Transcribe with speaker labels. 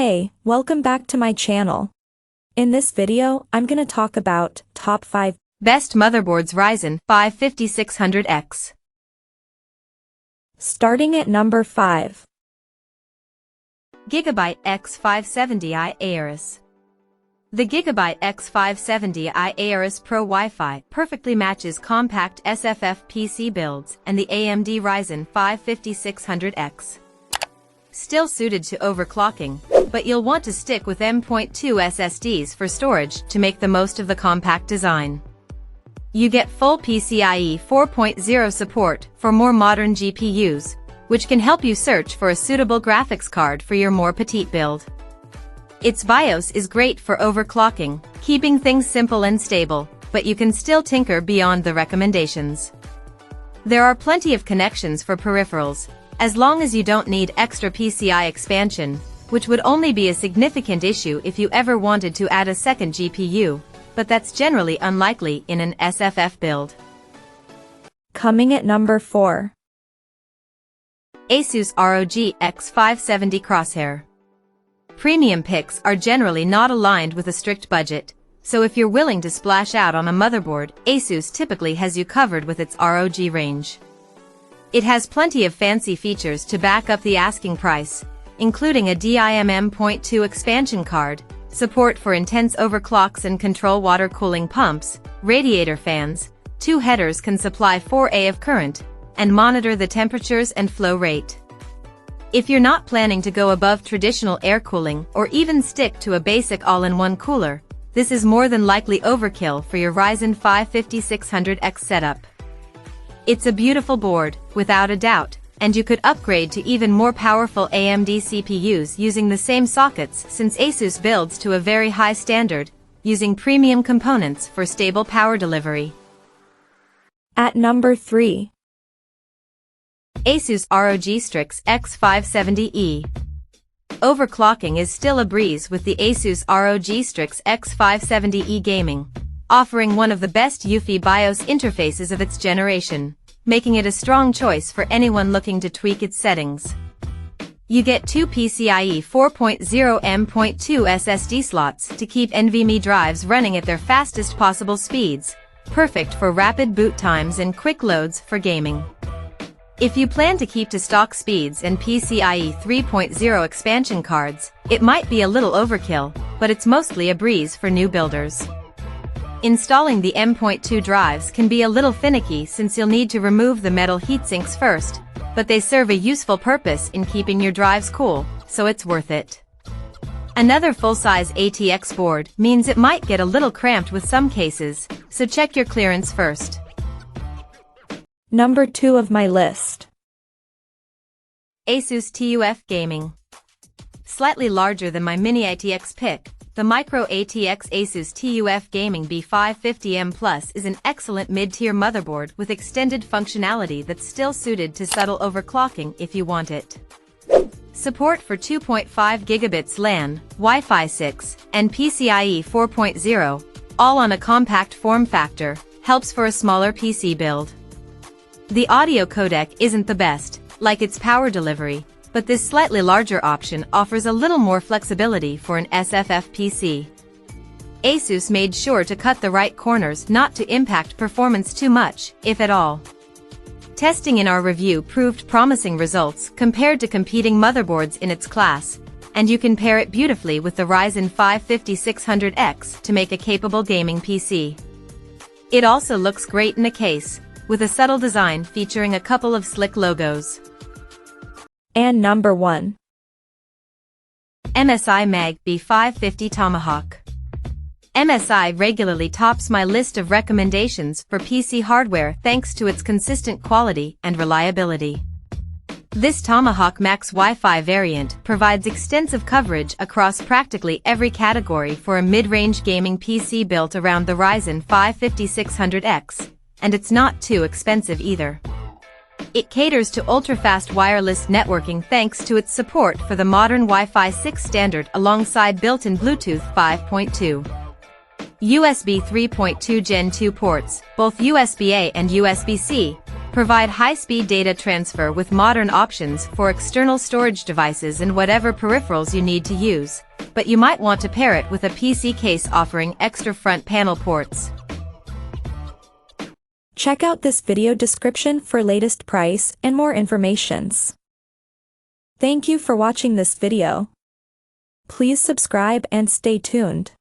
Speaker 1: Hey, welcome back to my channel. In this video, I'm gonna talk about top 5
Speaker 2: best motherboards Ryzen 5 5600X.
Speaker 1: Starting at number 5.
Speaker 2: Gigabyte X570i AORUS. The Gigabyte X570i AORUS Pro Wi-Fi perfectly matches compact SFF PC builds and the AMD Ryzen 5 5600X. Still suited to overclocking, but you'll want to stick with M.2 SSDs for storage to make the most of the compact design. You get full PCIe 4.0 support for more modern GPUs, which can help you search for a suitable graphics card for your more petite build. Its BIOS is great for overclocking, keeping things simple and stable, but you can still tinker beyond the recommendations. There are plenty of connections for peripherals, as long as you don't need extra PCI expansion, which would only be a significant issue if you ever wanted to add a second GPU, but that's generally unlikely in an SFF build.
Speaker 1: Coming at number 4.
Speaker 2: ASUS ROG X570 Crosshair. Premium picks are generally not aligned with a strict budget, so if you're willing to splash out on a motherboard, ASUS typically has you covered with its ROG range. It has plenty of fancy features to back up the asking price, including a DIMM.2 expansion card, support for intense overclocks and control water cooling pumps, radiator fans, 2 headers can supply 4A of current, and monitor the temperatures and flow rate. If you're not planning to go above traditional air cooling or even stick to a basic all-in-one cooler, this is more than likely overkill for your Ryzen 5 5600X setup. It's a beautiful board, without a doubt, and you could upgrade to even more powerful AMD CPUs using the same sockets since ASUS builds to a very high standard, using premium components for stable power delivery.
Speaker 1: At number 3.
Speaker 2: ASUS ROG Strix X570e. Overclocking is still a breeze with the ASUS ROG Strix X570e gaming, offering one of the best UEFI BIOS interfaces of its generation, making it a strong choice for anyone looking to tweak its settings. You get 2 PCIe 4.0 M.2 SSD slots to keep NVMe drives running at their fastest possible speeds, perfect for rapid boot times and quick loads for gaming. If you plan to keep to stock speeds and PCIe 3.0 expansion cards, it might be a little overkill, but it's mostly a breeze for new builders. Installing the M.2 drives can be a little finicky since you'll need to remove the metal heatsinks first, but they serve a useful purpose in keeping your drives cool, so it's worth it. Another full-size ATX board means it might get a little cramped with some cases, so check your clearance first.
Speaker 1: Number 2 of my list.
Speaker 2: ASUS TUF Gaming. Slightly larger than my mini ATX pick, the Micro ATX ASUS TUF Gaming B550M Plus is an excellent mid-tier motherboard with extended functionality that's still suited to subtle overclocking if you want it. Support for 2.5 gigabits LAN, Wi-Fi 6, and PCIe 4.0, all on a compact form factor, helps for a smaller PC build. The audio codec isn't the best, like its power delivery, but this slightly larger option offers a little more flexibility for an SFF PC. ASUS made sure to cut the right corners not to impact performance too much, if at all. Testing in our review proved promising results compared to competing motherboards in its class, and you can pair it beautifully with the Ryzen 5 5600X to make a capable gaming PC. It also looks great in a case, with a subtle design featuring a couple of slick logos.
Speaker 1: And number 1.
Speaker 2: MSI Mag B550 Tomahawk. MSI regularly tops my list of recommendations for PC hardware thanks to its consistent quality and reliability. This Tomahawk Max Wi-Fi variant provides extensive coverage across practically every category for a mid-range gaming PC built around the Ryzen 5 5600X, and it's not too expensive either. It caters to ultra-fast wireless networking thanks to its support for the modern Wi-Fi 6 standard alongside built-in Bluetooth 5.2. USB 3.2 Gen 2 ports, both USB-A and USB-C, provide high-speed data transfer with modern options for external storage devices and whatever peripherals you need to use, but you might want to pair it with a PC case offering extra front panel ports.
Speaker 1: Check out this video description for latest price and more informations. Thank you for watching this video. Please subscribe and stay tuned.